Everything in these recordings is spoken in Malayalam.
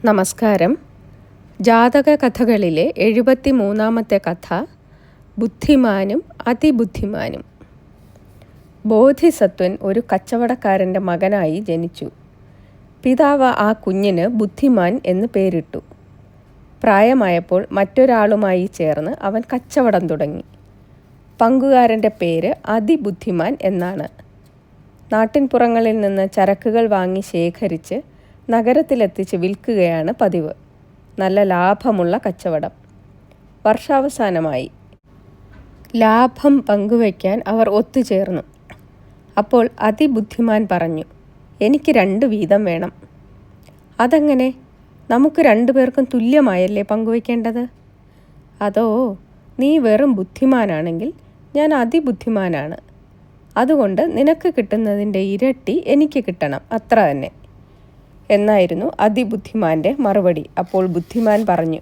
നമസ്കാരം. ജാതക കഥകളിലെ 73-ാമത്തെ കഥ ബുദ്ധിമാനും അതിബുദ്ധിമാനും. ബോധിസത്വൻ ഒരു കച്ചവടക്കാരൻ്റെ മകനായി ജനിച്ചു. പിതാവ് ആ കുഞ്ഞിന് ബുദ്ധിമാൻ എന്ന് പേരിട്ടു. പ്രായമായപ്പോൾ മറ്റൊരാളുമായി ചേർന്ന് അവൻ കച്ചവടം തുടങ്ങി. പങ്കുകാരൻ്റെ പേര് അതിബുദ്ധിമാൻ എന്നാണ്. നാട്ടിൻപുറങ്ങളിൽ നിന്ന് ചരക്കുകൾ വാങ്ങി ശേഖരിച്ച് നഗരത്തിലെത്തിച്ച് വിൽക്കുകയാണ് പതിവ്. നല്ല ലാഭമുള്ള കച്ചവടം. വർഷാവസാനമായി. ലാഭം പങ്കുവയ്ക്കാൻ അവർ ഒത്തുചേർന്നു. അപ്പോൾ അതിബുദ്ധിമാൻ പറഞ്ഞു, എനിക്ക് 2 വീതം വേണം. അതെങ്ങനെ? നമുക്ക് 2 പേർക്കും തുല്യമായല്ലേ പങ്കുവയ്ക്കേണ്ടത്? അതോ, നീ വെറും ബുദ്ധിമാനാണെങ്കിൽ ഞാൻ അതിബുദ്ധിമാനാണ്. അതുകൊണ്ട് നിനക്ക് കിട്ടുന്നതിൻ്റെ ഇരട്ടി എനിക്ക് കിട്ടണം, അത്ര തന്നെ എന്നായിരുന്നു അതിബുദ്ധിമാൻ്റെ മറുപടി. അപ്പോൾ ബുദ്ധിമാൻ പറഞ്ഞു,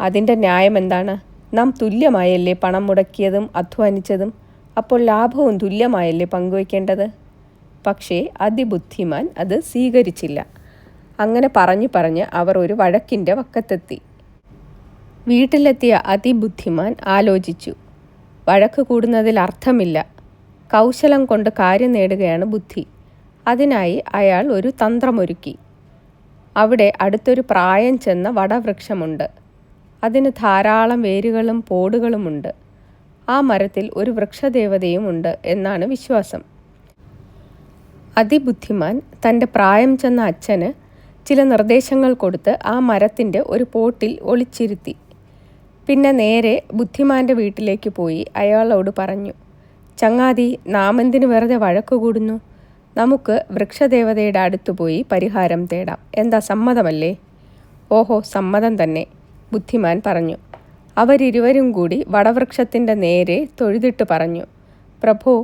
അതിൻ്റെ ന്യായം എന്താണ്? നാം തുല്യമായല്ലേ പണം മുടക്കിയതും അധ്വാനിച്ചതും. അപ്പോൾ ലാഭവും തുല്യമായല്ലേ പങ്കുവയ്ക്കേണ്ടത്? പക്ഷേ അതിബുദ്ധിമാൻ അത് സ്വീകരിച്ചില്ല. അങ്ങനെ പറഞ്ഞ് അവർ ഒരു വഴക്കിൻ്റെ വക്കത്തെത്തി. വീട്ടിലെത്തിയ അതിബുദ്ധിമാൻ ആലോചിച്ചു. വഴക്ക് കൂടുന്നതിൽ അർത്ഥമില്ല. കൗശലം കൊണ്ട് കാര്യം നേടുകയാണ് ബുദ്ധി. അതിനായി അയാൾ ഒരു തന്ത്രമൊരുക്കി. അവിടെ അടുത്തൊരു പ്രായം ചെന്ന വടവൃക്ഷമുണ്ട്. അതിന് ധാരാളം വേരുകളും പോടുകളുമുണ്ട്. ആ മരത്തിൽ ഒരു വൃക്ഷദേവതയും ഉണ്ട് എന്നാണ് വിശ്വാസം. അതിബുദ്ധിമാൻ തൻ്റെ പ്രായം ചെന്ന അച്ഛന് ചില നിർദ്ദേശങ്ങൾ കൊടുത്ത് ആ മരത്തിൻ്റെ ഒരു പോട്ടിൽ ഒളിച്ചിരുത്തി. പിന്നെ നേരെ ബുദ്ധിമാൻ്റെ വീട്ടിലേക്ക് പോയി അയാളോട് പറഞ്ഞു, ചങ്ങാതി, നാം എന്തിനു വെറുതെ വഴക്കു കൂടുന്നു? നമുക്ക് വൃക്ഷദേവതയുടെ അടുത്ത് പോയി പരിഹാരം തേടാം. എന്താ, സമ്മതമല്ലേ? ഓഹോ, സമ്മതം തന്നെ, ബുദ്ധിമാൻ പറഞ്ഞു. അവരിരുവരും കൂടി വടവൃക്ഷത്തിൻ്റെ നേരെ തൊഴുതിട്ട് പറഞ്ഞു, പ്രഭോ,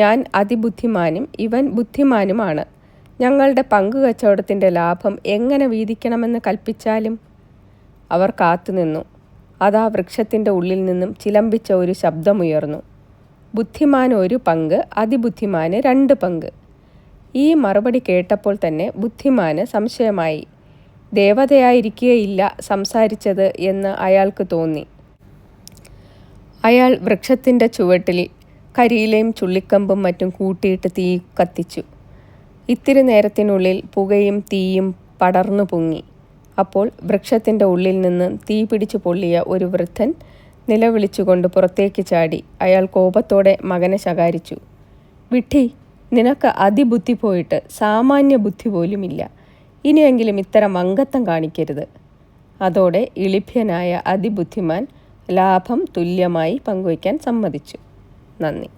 ഞാൻ അതിബുദ്ധിമാനും ഇവൻ ബുദ്ധിമാനുമാണ്. ഞങ്ങളുടെ പങ്കുകച്ചവടത്തിൻ്റെ ലാഭം എങ്ങനെ വീതിക്കണമെന്ന് കൽപ്പിച്ചാലും. അവർ കാത്തുനിന്നു. അതാ വൃക്ഷത്തിൻ്റെ ഉള്ളിൽ നിന്നും ചിലമ്പിച്ച ഒരു ശബ്ദമുയർന്നു. ബുദ്ധിമാന് 1 പങ്ക്, അതിബുദ്ധിമാന് 2 പങ്ക്. ഈ മറുപടി കേട്ടപ്പോൾ തന്നെ ബുദ്ധിമാന് സംശയമായി. ദേവതയായിരിക്കുകയില്ല സംസാരിച്ചത് എന്ന് അയാൾക്ക് തോന്നി. അയാൾ വൃക്ഷത്തിൻ്റെ ചുവട്ടിൽ കരിയിലയും ചുള്ളിക്കമ്പും മറ്റും കൂട്ടിയിട്ട് തീ കത്തിച്ചു. ഇത്തിരി നേരത്തിനുള്ളിൽ പുകയും തീയും പടർന്നു പൊങ്ങി. അപ്പോൾ വൃക്ഷത്തിൻ്റെ ഉള്ളിൽ നിന്ന് തീ പിടിച്ചു പൊള്ളിയ ഒരു വൃദ്ധൻ നിലവിളിച്ചുകൊണ്ട് പുറത്തേക്ക് ചാടി. അയാൾ കോപത്തോടെ മകനെ ശകാരിച്ചു. വിഡ്ഢി, നിനക്ക് അതിബുദ്ധി പോയിട്ട് സാമാന്യ ബുദ്ധി പോലുമില്ല. ഇനിയെങ്കിലും ഇത്തരം അംഗത്വം കാണിക്കരുത്. അതോടെ ഇളിഭ്യനായ അതിബുദ്ധിമാൻ ലാഭം തുല്യമായി പങ്കുവയ്ക്കാൻ സമ്മതിച്ചു. നന്ദി.